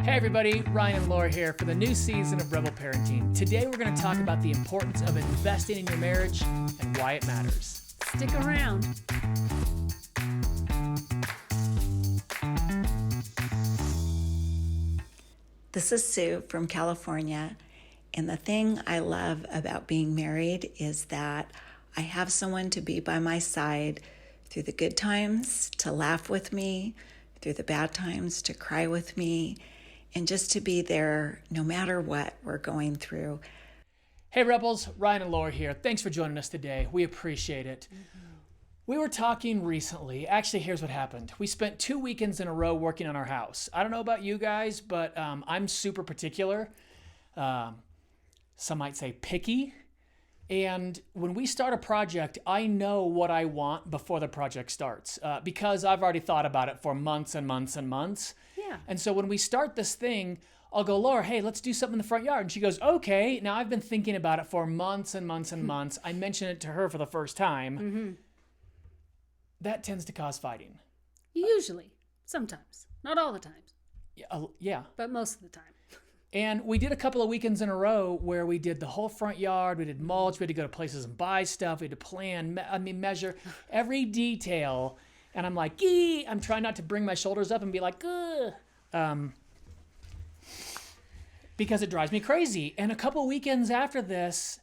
Hey everybody, Ryan and Laura here for the new season of Rebel Parenting. Today we're going to talk about the importance of investing in your marriage and why it matters. Stick around. This is Sue from California, and the thing I love about being married is that I have someone to be by my side through the good times, to laugh with me, through the bad times, to cry with me, and just to be there no matter what we're going through. Hey Rebels, Ryan and Laura here. Thanks for joining us today. We appreciate it. We were talking recently. Actually, here's what happened. We spent 2 weekends in a row working on our house. I don't know about you guys, but I'm super particular. Some might say picky. And when we start a project, I know what I want before the project starts because I've already thought about it for months and months and months. Yeah. And so when we start this thing, I'll go, Laura, hey, let's do something in the front yard. And she goes, okay. Now I've been thinking about it for months and months and months. I mention it to her for the first time. Mm-hmm. That tends to cause fighting. Usually. Sometimes. Not all the times, Yeah. but most of the time. And we did a couple of weekends in a row where we did the whole front yard. We did mulch. We had to go to places and buy stuff. We had to plan, measure every detail. And I'm like, gee, I'm trying not to bring my shoulders up and be like, because it drives me crazy. And a couple of weekends after this,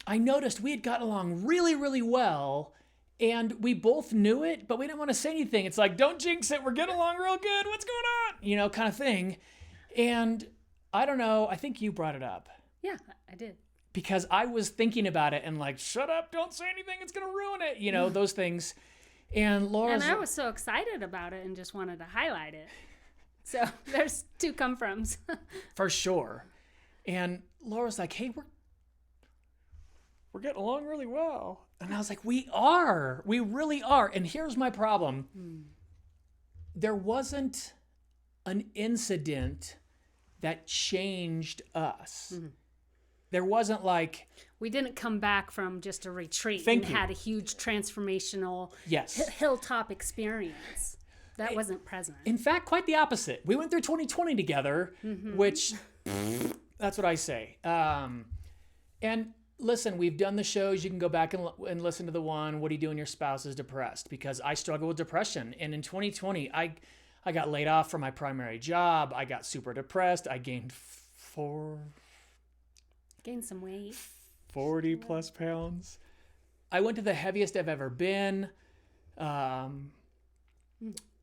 I noticed we had gotten along really, really well. And we both knew it, but we didn't want to say anything. It's like, don't jinx it. We're getting along real good. What's going on? Kind of thing. And I don't know. I think you brought it up. Yeah, I did. Because I was thinking about it and like, shut up, don't say anything. It's going to ruin it. Those things. And Laura's... And I was so excited about it and just wanted to highlight it. So there's two come-froms. For sure. And Laura's like, hey, we're getting along really well. And I was like, we are. We really are. And here's my problem. There wasn't an incident that changed us. Mm-hmm. There wasn't like... We didn't come back from just a retreat had a huge transformational hilltop experience. That wasn't present. In fact, quite the opposite. We went through 2020 together, which, that's what I say. And listen, we've done the shows. You can go back and listen to the one, What Do You Do When Your Spouse is Depressed? Because I struggle with depression. And in 2020, I got laid off from my primary job. I got super depressed. I gained some weight. 40 plus pounds. I went to the heaviest I've ever been.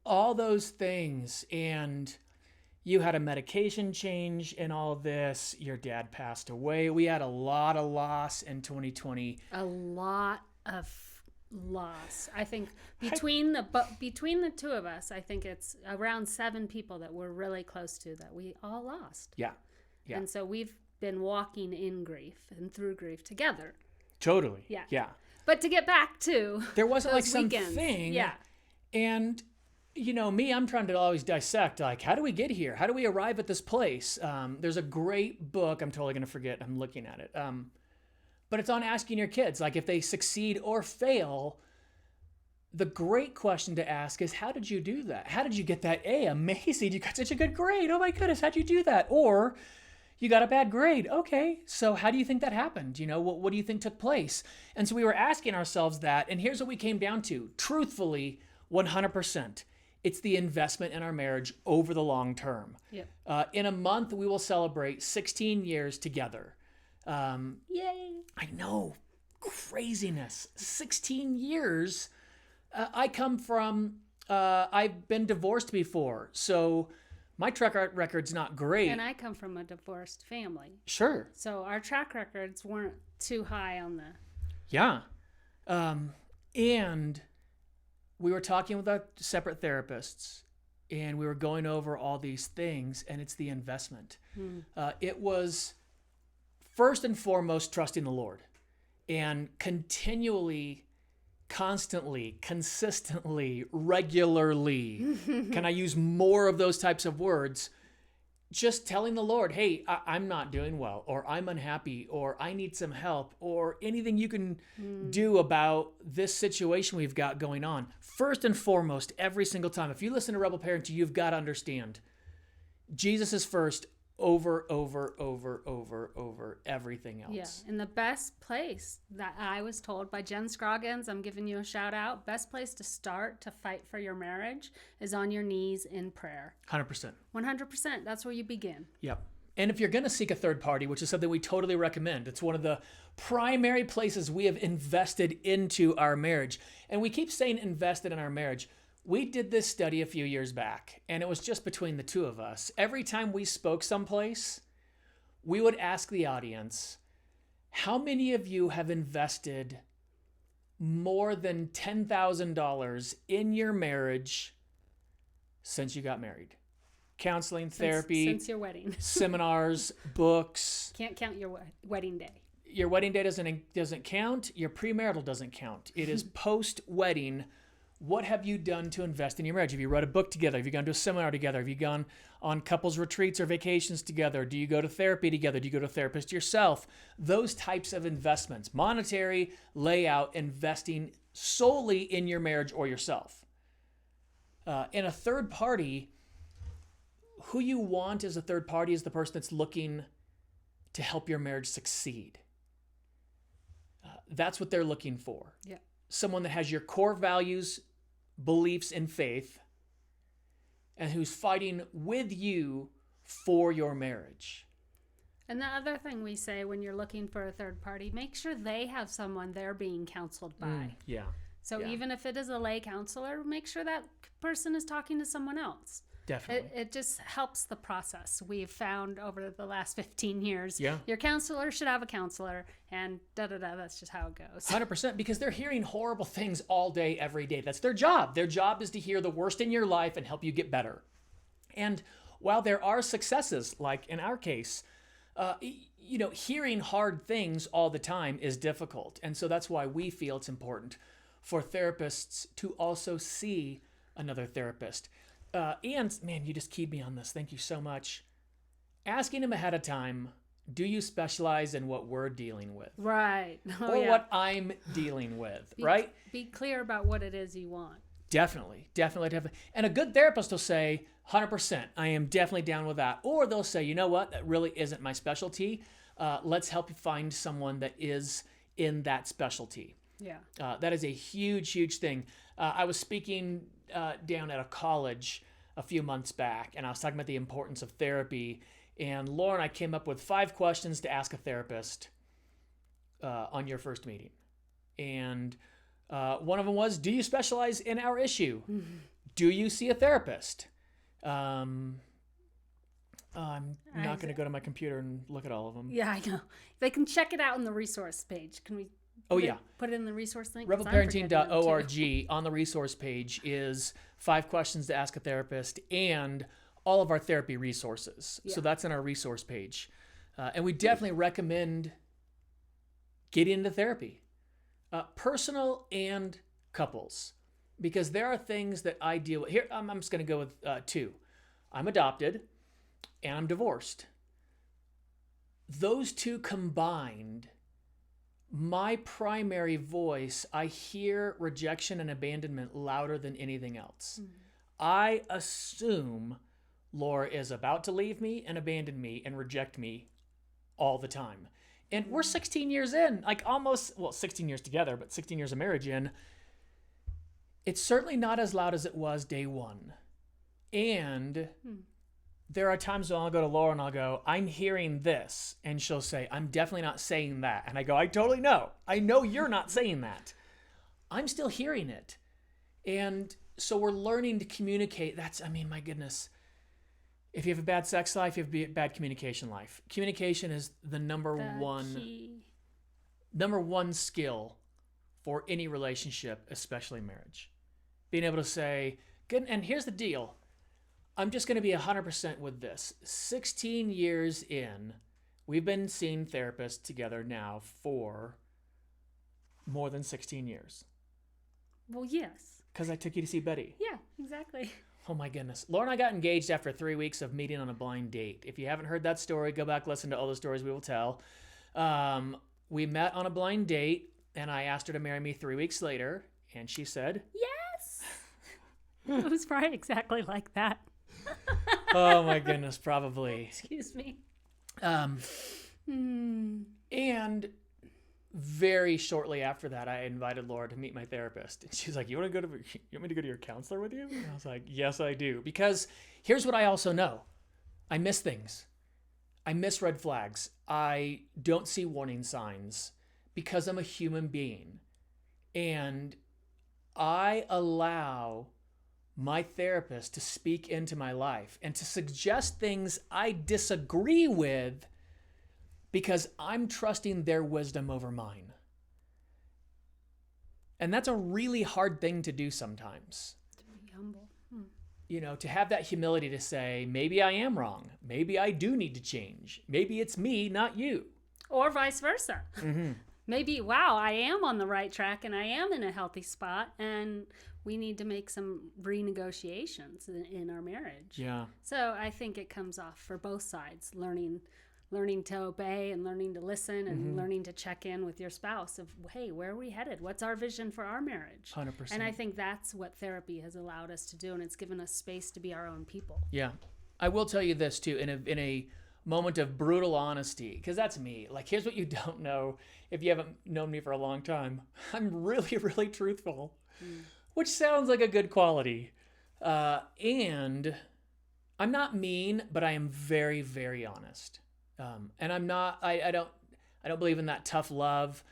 All those things. And you had a medication change in all this. Your dad passed away. We had a lot of loss in 2020. A lot of loss. I think between the two of us, I think it's around 7 people that we're really close to that we all lost. Yeah. And so we've been walking in grief and through grief together. Totally. Yeah. But to get back to there wasn't like weekends, something. Yeah. And me, I'm trying to always dissect, like, how do we get here? How do we arrive at this place? There's a great book. I'm totally going to forget. I'm looking at it. But it's on asking your kids, like, if they succeed or fail, the great question to ask is, how did you do that? How did you get that A? Amazing. You got such a good grade. Oh my goodness. How'd you do that? Or you got a bad grade. Okay. So how do you think that happened? What do you think took place? And so we were asking ourselves that. And here's what we came down to. Truthfully, 100%. It's the investment in our marriage over the long term. Yep. In a month, we will celebrate 16 years together. Yay. I know. Craziness. 16 years. I come from, I've been divorced before. So my track record's not great. And I come from a divorced family. Sure. So our track records weren't too high on the... Yeah. And we were talking with our separate therapists, and we were going over all these things, and it's the investment. It was first and foremost trusting the Lord and continually, constantly, consistently, regularly, can I use more of those types of words, just telling the Lord, hey, I'm not doing well, or I'm unhappy, or I need some help, or anything you can do about this situation we've got going on. First and foremost, every single time, if you listen to Rebel Parenting, you've got to understand Jesus is first over everything else. Yeah, and the best place that I was told by Jen Scroggins, I'm giving you a shout out, best place to start to fight for your marriage is on your knees in prayer. 100%. 100%. That's where you begin. Yep. And if you're going to seek a third party, which is something we totally recommend, it's one of the primary places we have invested into our marriage. And we keep saying invested in our marriage. We did this study a few years back, and it was just between the two of us. Every time we spoke someplace, we would ask the audience, how many of you have invested more than $10,000 in your marriage since you got married? Counseling, therapy, Since your wedding. seminars, books. Can't count your wedding day. Your wedding day doesn't count. Your premarital doesn't count. It is post-wedding. What have you done to invest in your marriage? Have you read a book together? Have you gone to a seminar together? Have you gone on couples retreats or vacations together? Do you go to therapy together? Do you go to a therapist yourself? Those types of investments, monetary, layout, investing solely in your marriage or yourself. In a third party, who you want as a third party is the person that's looking to help your marriage succeed. That's what they're looking for. Yeah. Someone that has your core values, beliefs, and faith, and who's fighting with you for your marriage. And the other thing we say when you're looking for a third party, make sure they have someone they're being counseled by. Yeah. So Yeah. even if it is a lay counselor, make sure that person is talking to someone else. Definitely. It just helps the process. We've found over the last 15 years, Yeah. your counselor should have a counselor, and da-da-da, that's just how it goes. 100%, because they're hearing horrible things all day, every day. That's their job. Their job is to hear the worst in your life and help you get better. And while there are successes, like in our case, hearing hard things all the time is difficult. And so that's why we feel it's important for therapists to also see another therapist. And man, you just keyed me on this. Thank you so much. Asking him ahead of time, do you specialize in what we're dealing with? Right. Oh, Or yeah. what I'm dealing with, right? Be clear about what it is you want. Definitely. And a good therapist will say, 100%, I am definitely down with that. Or they'll say, you know what, that really isn't my specialty. Let's help you find someone that is in that specialty. Yeah. That is a huge, huge thing. I was speaking down at a college a few months back, and I was talking about the importance of therapy. And Laura and I came up with 5 questions to ask a therapist on your first meeting. And one of them was, do you specialize in our issue? Mm-hmm. Do you see a therapist? I'm not going to go to my computer and look at all of them. Yeah, I know. They can check it out on the resource page. Can we put it in the resource link? 'Cause I'm forgetting them too. Rebelparenting.org on the resource page is 5 questions to ask a therapist and all of our therapy resources. Yeah. So that's on our resource page. And we definitely recommend getting into therapy, personal and couples, because there are things that I deal with. Here, I'm just going to go with 2. I'm adopted and I'm divorced. Those 2 combined, my primary voice, I hear rejection and abandonment louder than anything else. Mm-hmm. I assume Laura is about to leave me and abandon me and reject me all the time. And we're 16 years in, 16 years together, but 16 years of marriage in. It's certainly not as loud as it was day one. And there are times when I'll go to Laura and I'll go, I'm hearing this. And she'll say, I'm definitely not saying that. And I go, I totally know. I know you're not saying that. I'm still hearing it. And so we're learning to communicate. My goodness. If you have a bad sex life, you have a bad communication life. Communication is the number one skill for any relationship, especially marriage. Being able to say, good, and here's the deal. I'm just going to be 100% with this. 16 years in, we've been seeing therapists together now for more than 16 years. Well, yes. Because I took you to see Betty. Yeah, exactly. Oh my goodness. Laura and I got engaged after 3 weeks of meeting on a blind date. If you haven't heard that story, go back, listen to all the stories we will tell. We met on a blind date, and I asked her to marry me 3 weeks later, and she said, Yes! It was probably exactly like that. Oh my goodness, probably. Excuse me. Um, and very shortly after that, I invited Laura to meet my therapist. And she's like, you want me to go to your counselor with you? And I was like, yes, I do. Because here's what I also know. I miss things. I miss red flags. I don't see warning signs because I'm a human being. And I allow my therapist to speak into my life and to suggest things I disagree with because I'm trusting their wisdom over mine. And that's a really hard thing to do sometimes. To be humble. You know, to have that humility to say, maybe I am wrong. Maybe I do need to change. Maybe it's me, not you. Or vice versa. Maybe, wow, I am on the right track and I am in a healthy spot and we need to make some renegotiations in our marriage. Yeah. So I think it comes off for both sides, learning to obey and learning to listen and learning to check in with your spouse of, hey, where are we headed? What's our vision for our marriage? 100%. And I think that's what therapy has allowed us to do, and it's given us space to be our own people. Yeah. I will tell you this too, in a moment of brutal honesty, because that's me. Like, here's what you don't know if you haven't known me for a long time. I'm really, really truthful, which sounds like a good quality. And I'm not mean, but I am very, very honest. And I'm not, I don't believe in that tough love.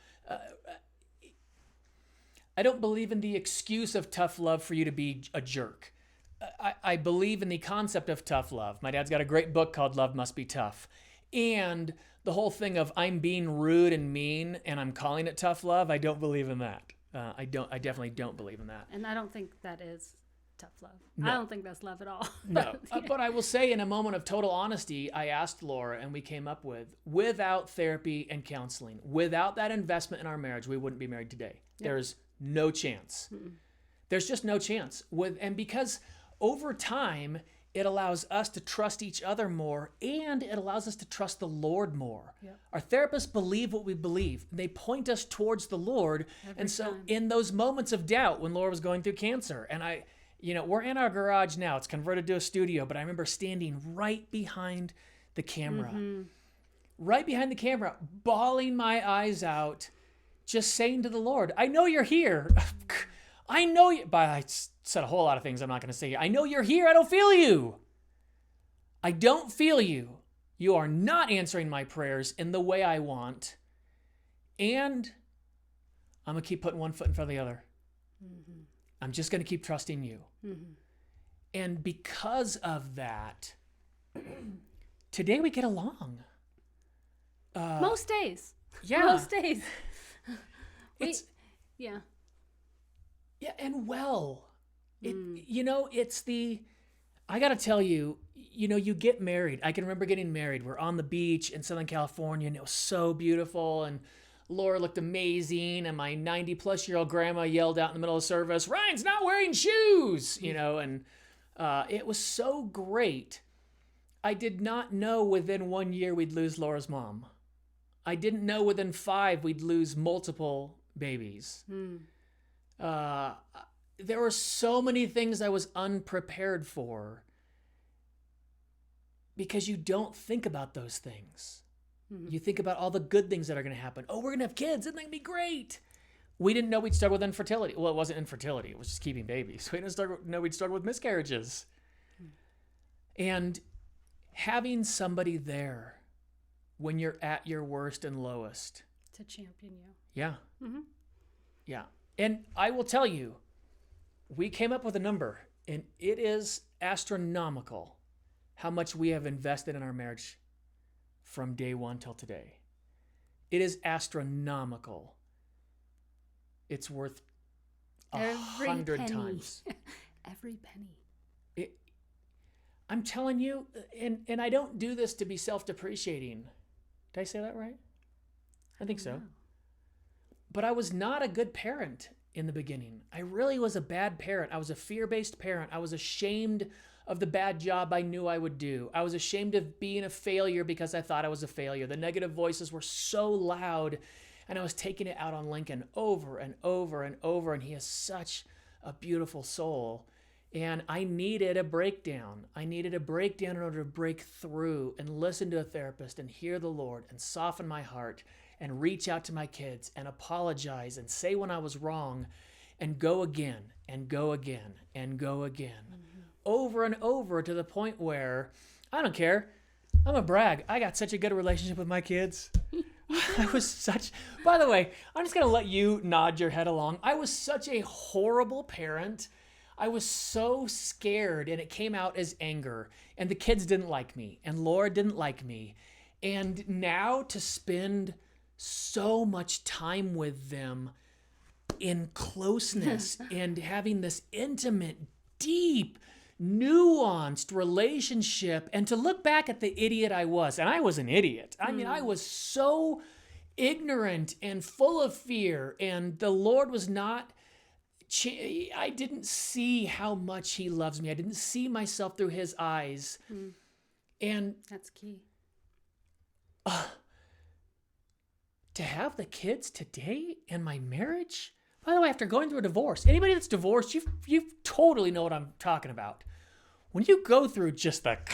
I don't believe in the excuse of tough love for you to be a jerk. I believe in the concept of tough love. My dad's got a great book called Love Must Be Tough. And the whole thing of I'm being rude and mean and I'm calling it tough love, I don't believe in that. I definitely don't believe in that. And I don't think that is tough love. No. I don't think that's love at all. No, but I will say in a moment of total honesty, I asked Laura and we came up with, without therapy and counseling, without that investment in our marriage, we wouldn't be married today. Yep. There's no chance. There's just no chance. And because over time, it allows us to trust each other more and it allows us to trust the Lord more. Yep. Our therapists believe what we believe. They point us towards the Lord. Every so time. In those moments of doubt when Laura was going through cancer, and we're in our garage now. It's converted to a studio, but I remember standing right behind the camera, bawling my eyes out, just saying to the Lord, I know you're here. I know you, but I said a whole lot of things I'm not going to say. I know you're here. I don't feel you. I don't feel you. You are not answering my prayers in the way I want. And I'm going to keep putting one foot in front of the other. I'm just going to keep trusting you. And because of that, today we get along. Most days. Yeah. Most days. Yeah, and well. I got to tell you, you get married. I can remember getting married. We're on the beach in Southern California, and it was so beautiful, and Laura looked amazing, and my 90-plus-year-old grandma yelled out in the middle of service, Ryan's not wearing shoes, and it was so great. I did not know within 1 year we'd lose Laura's mom. I didn't know within 5 we'd lose multiple babies. There were so many things I was unprepared for because you don't think about those things. You think about all the good things that are going to happen. Oh, we're going to have kids. Isn't that going to be great? We didn't know we'd struggle with infertility. Well, it wasn't infertility. It was just keeping babies. We didn't know we'd struggle with miscarriages. And having somebody there when you're at your worst and lowest. To champion you. Yeah. Yeah. And I will tell you, we came up with a number, and it is astronomical how much we have invested in our marriage from day one till today. It is astronomical. It's worth 100 times. Every penny. I'm telling you, and I don't do this to be self-depreciating. Did I say that right? I think so. But I was not a good parent in the beginning. I really was a bad parent. I was a fear-based parent. I was ashamed of the bad job I knew I would do. I was ashamed of being a failure because I thought I was a failure. The negative voices were so loud, and I was taking it out on Lincoln over and over and over, and he has such a beautiful soul. And I needed a breakdown. I needed a breakdown in order to break through and listen to a therapist and hear the Lord and soften my heart and reach out to my kids and apologize and say when I was wrong and go again and go again and go again. Over and over, to the point where I don't care. I'm a brag. I got such a good relationship with my kids. By the way, I'm just going to let you nod your head along. I was such a horrible parent. I was so scared, and it came out as anger, and the kids didn't like me, and Laura didn't like me. And now to spend so much time with them in closeness and having this intimate, deep, nuanced relationship, and to look back at the idiot I was, and I was an idiot. I mean, I was so ignorant and full of fear, and the Lord was not, I didn't see how much he loves me. I didn't see myself through his eyes. And That's key. to have the kids today and my marriage, by the way, after going through a divorce, anybody that's divorced, you totally know what I'm talking about. When you go through just that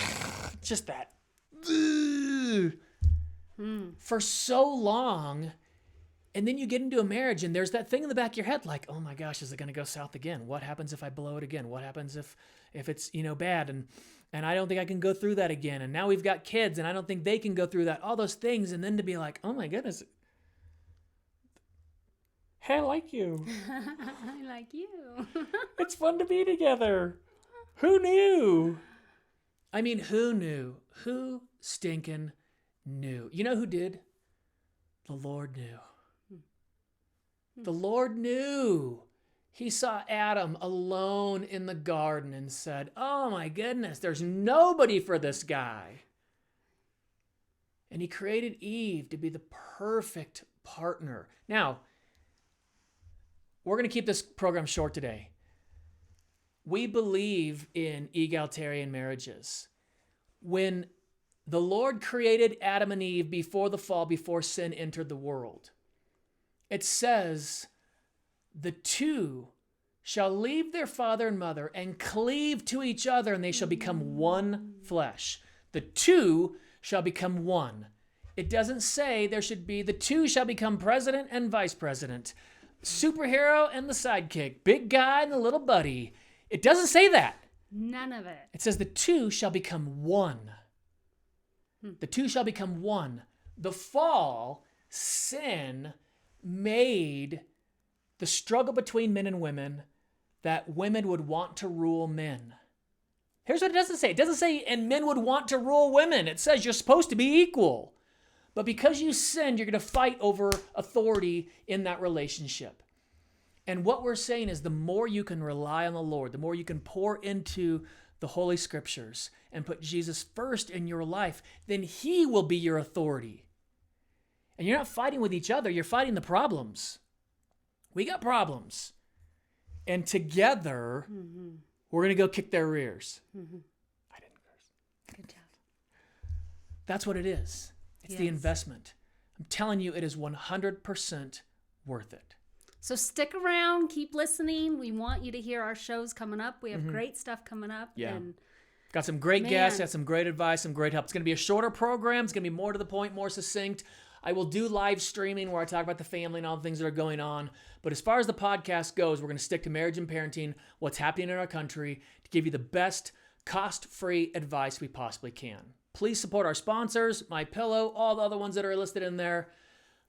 for so long, and then you get into a marriage and there's that thing in the back of your head like, oh my gosh, is it going to go south again? What happens if I blow it again? What happens if it's, bad? And I don't think I can go through that again. And now we've got kids and I don't think they can go through that. All those things. And then to be like, oh my goodness, hey, I like you. I like you. It's fun to be together. Who knew? I mean, who knew? Who stinking knew? You know who did? The Lord knew. The Lord knew. He saw Adam alone in the garden and said, oh my goodness, there's nobody for this guy. And he created Eve to be the perfect partner. Now, we're going to keep this program short today. We believe in egalitarian marriages. When the Lord created Adam and Eve before the fall, before sin entered the world, it says, the two shall leave their father and mother and cleave to each other, and they shall become one flesh. The two shall become one. It doesn't say there should be the two shall become president and vice president, superhero and the sidekick, big guy and the little buddy. It doesn't say that. None of it. It says the two shall become one. The two shall become one. The fall, sin, made the struggle between men and women that women would want to rule men. Here's what it doesn't say. It doesn't say, and men would want to rule women. It says you're supposed to be equal. But because you sinned, you're going to fight over authority in that relationship. And what we're saying is the more you can rely on the Lord, the more you can pour into the Holy Scriptures and put Jesus first in your life, then he will be your authority. And you're not fighting with each other, you're fighting the problems. We got problems. And together, we're going to go kick their rears. I didn't curse. Good job. That's what it is. It's the investment. I'm telling you, it is 100% worth it. So stick around, keep listening. We want you to hear our shows coming up. We have great stuff coming up. Yeah. And got some great guests, got some great advice, some great help. It's going to be a shorter program. It's going to be more to the point, more succinct. I will do live streaming where I talk about the family and all the things that are going on. But as far as the podcast goes, we're going to stick to marriage and parenting, what's happening in our country, to give you the best cost-free advice we possibly can. Please support our sponsors, MyPillow, all the other ones that are listed in there.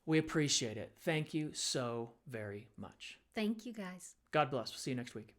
We appreciate it. Thank you so very much. thank you, guys. God bless. We'll see you next week.